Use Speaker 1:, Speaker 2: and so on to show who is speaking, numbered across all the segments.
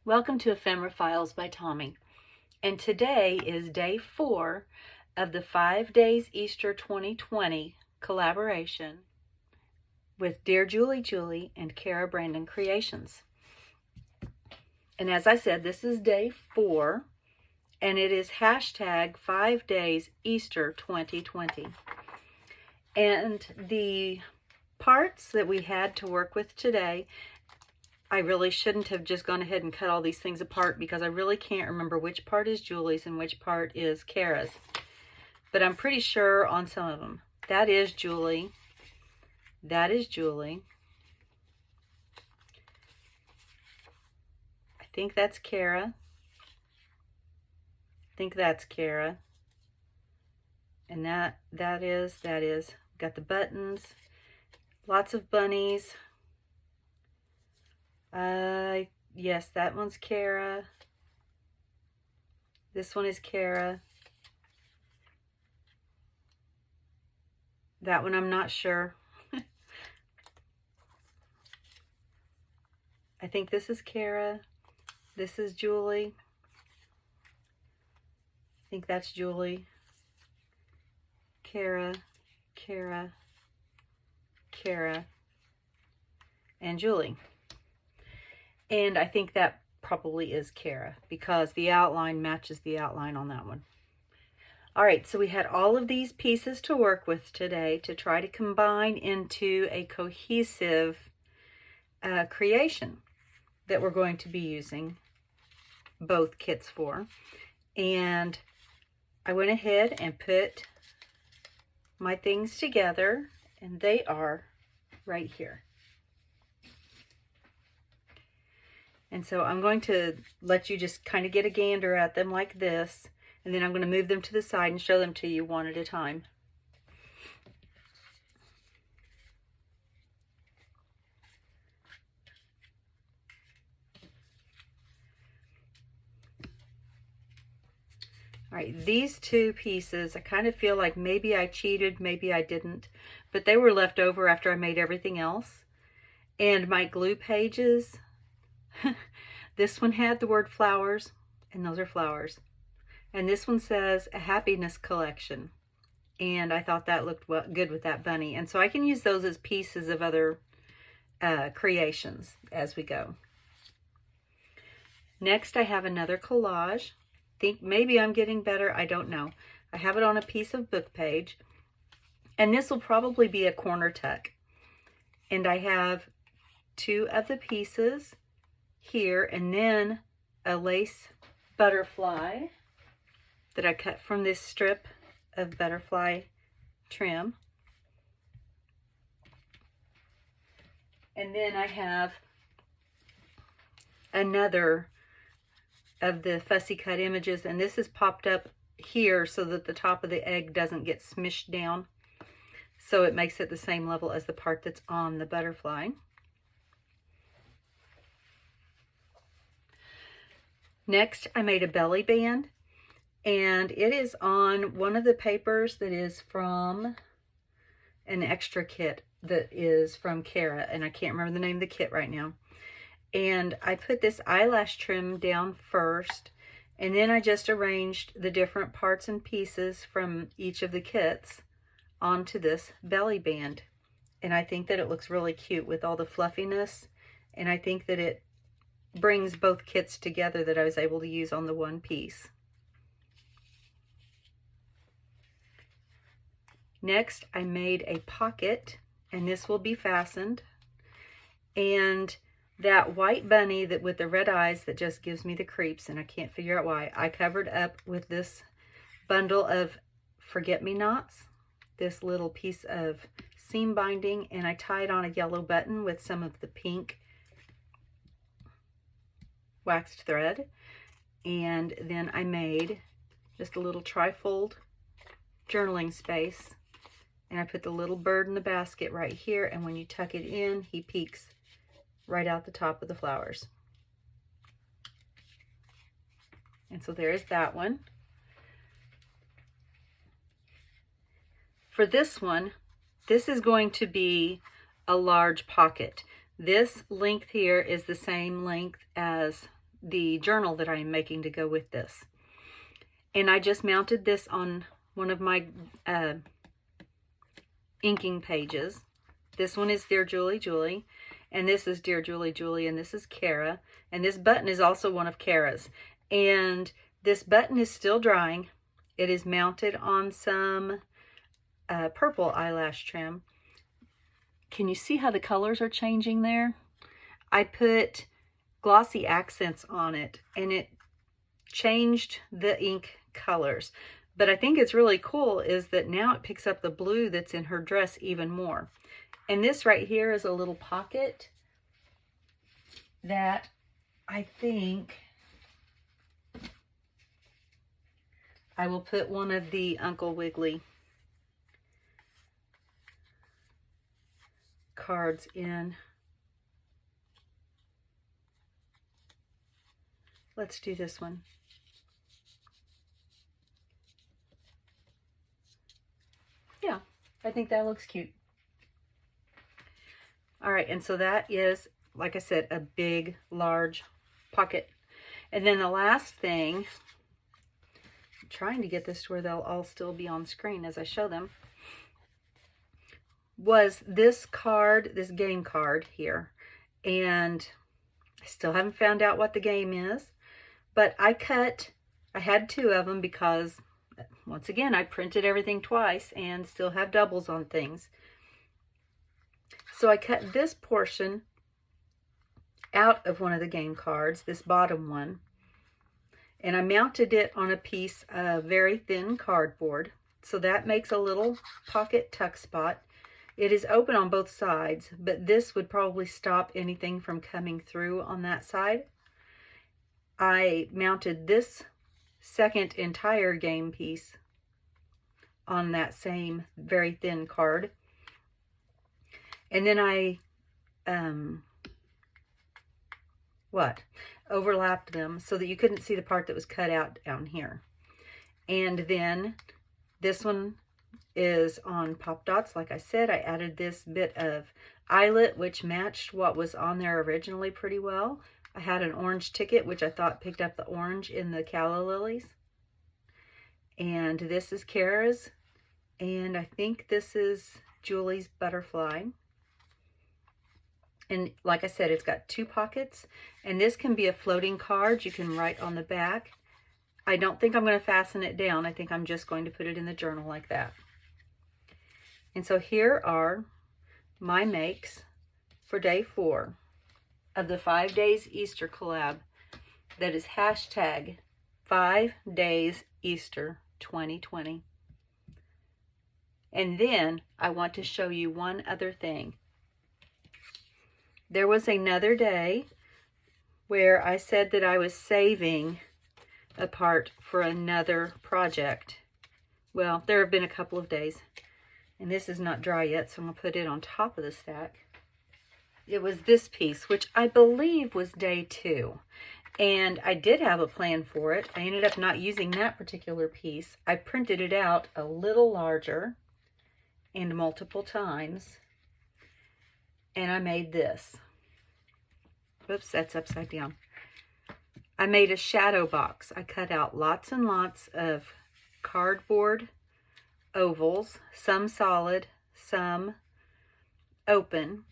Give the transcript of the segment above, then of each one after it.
Speaker 1: Welcome to Ephemera Files by Tommy, and today is day 4 of the 5 Days Easter 2020 collaboration with DearJulieJulie and CaraBrandonCreations. And as I said, this is day 4, and it is hashtag 5 Days Easter 2020. And the parts that we had to work with today, I really shouldn't have just gone ahead and cut all these things apart because I really can't remember which part is Julie's and which part is Cara's. But I'm pretty sure on some of them. That is Julie. That is Julie. I think that's Cara. I think that's Cara. And that is. Got the buttons. Lots of bunnies. Yes, that one's Cara. This one is Cara. That one I'm not sure. I think this is Cara. This is Julie. I think that's Julie. Cara, Cara, Cara, and Julie. And I think that probably is Cara because the outline matches the outline on that one. All right, so we had all of these pieces to work with today to try to combine into a cohesive creation that we're going to be using both kits for. And I went ahead and put my things together, and they are right here. And so I'm going to let you just kind of get a gander at them like this, and then I'm going to move them to the side and show them to you one at a time. All right, these two pieces, I kind of feel like maybe I cheated, maybe I didn't, but they were left over after I made everything else. And my glue pages, this one had the word flowers, and those are flowers. And this one says a happiness collection. And I thought that looked good with that bunny. And so I can use those as pieces of other creations as we go. Next, I have another collage. Think maybe I'm getting better. I don't know. I have it on a piece of book page. And this will probably be a corner tuck. And I have 2 of the pieces here, and then a lace butterfly that I cut from this strip of butterfly trim. And then I have another of the fussy cut images, and this is popped up here so that the top of the egg doesn't get smushed down. So it makes it the same level as the part that's on the butterfly. Next, I made a belly band, and it is on one of the papers that is from an extra kit that is from Cara, and I can't remember the name of the kit right now. And I put this eyelash trim down first, and then I just arranged the different parts and pieces from each of the kits onto this belly band. And I think that it looks really cute with all the fluffiness, and I think that it brings both kits together that I was able to use on the one piece. Next, I made a pocket, and this will be fastened. And that white bunny that with the red eyes that just gives me the creeps, and I can't figure out why, I covered up with this bundle of forget-me-nots, this little piece of seam binding, and I tied on a yellow button with some of the pink waxed thread. And then I made just a little trifold journaling space, and I put the little bird in the basket right here, and when you tuck it in, he peeks right out the top of the flowers. And so there's that one. For this one, this is going to be a large pocket. This length here is the same length as the journal that I am making to go with this. And I just mounted this on one of my inking pages. This one is Dear Julie Julie, and this is Dear Julie Julie, and this is Cara, and this button is also one of Cara's. And this button is still drying. It is mounted on some purple eyelash trim. Can you see how the colors are changing there? I put glossy accents on it, and it changed the ink colors. But I think it's really cool is that now it picks up the blue that's in her dress even more. And this right here is a little pocket that I think I will put one of the Uncle Wiggily cards in. Let's do this one. Yeah, I think that looks cute. All right, and so that is, like I said, a big, large pocket. And then the last thing, I'm trying to get this to where they'll all still be on screen as I show them, was this card, this game card here. And I still haven't found out what the game is, but I had 2 of them because, once again, I printed everything twice and still have doubles on things. So I cut this portion out of one of the game cards, this bottom one, and I mounted it on a piece of very thin cardboard. So that makes a little pocket tuck spot. It is open on both sides, but this would probably stop anything from coming through on that side. I mounted this second entire game piece on that same very thin card. And then I overlapped them so that you couldn't see the part that was cut out down here. And then this one is on pop dots. Like I said, I added this bit of eyelet, which matched what was on there originally pretty well. I had an orange ticket, which I thought picked up the orange in the calla lilies. And this is Cara's. And I think this is Julie's butterfly. And like I said, it's got 2 pockets. And this can be a floating card. You can write on the back. I don't think I'm going to fasten it down. I think I'm just going to put it in the journal like that. And so here are my makes for day 4 of the 5 Days Easter collab. That is hashtag 5 Days Easter 2020. And then I want to show you one other thing. There was another day where I said that I was saving a part for another project. Well, there have been a couple of days, and this is not dry yet, so I'm going to put it on top of the stack. It was this piece, which I believe was day 2. And I did have a plan for it. I ended up not using that particular piece. I printed it out a little larger and multiple times. And I made this. Whoops, that's upside down. I made a shadow box. I cut out lots and lots of cardboard ovals, some solid, some open.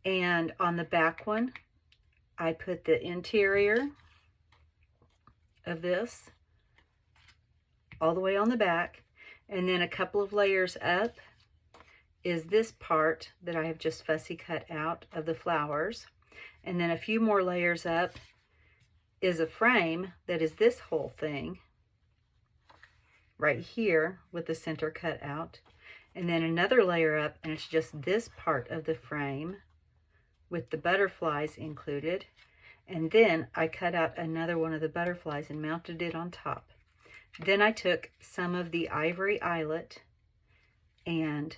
Speaker 1: And on the back one, I put the interior of this all the way on the back. And then a couple of layers up is this part that I have just fussy cut out of the flowers. And then a few more layers up is a frame that is this whole thing right here with the center cut out. And then another layer up, and it's just this part of the frame with the butterflies included. And then I cut out another one of the butterflies and mounted it on top. Then I took some of the ivory eyelet and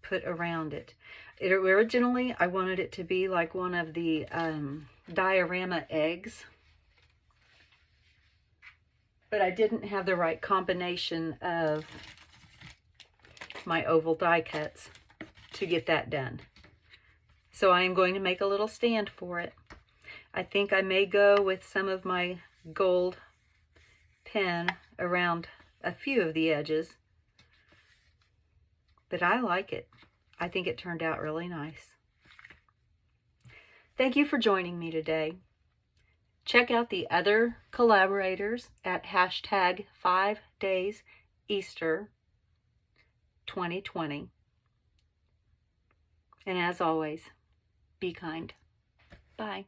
Speaker 1: put around it. Originally, I wanted it to be like one of the diorama eggs, but I didn't have the right combination of my oval die cuts to get that done. So I am going to make a little stand for it. I think I may go with some of my gold pen around a few of the edges, but I like it. I think it turned out really nice. Thank you for joining me today. Check out the other collaborators at hashtag 5DaysEaster2020. And as always, be kind. Bye.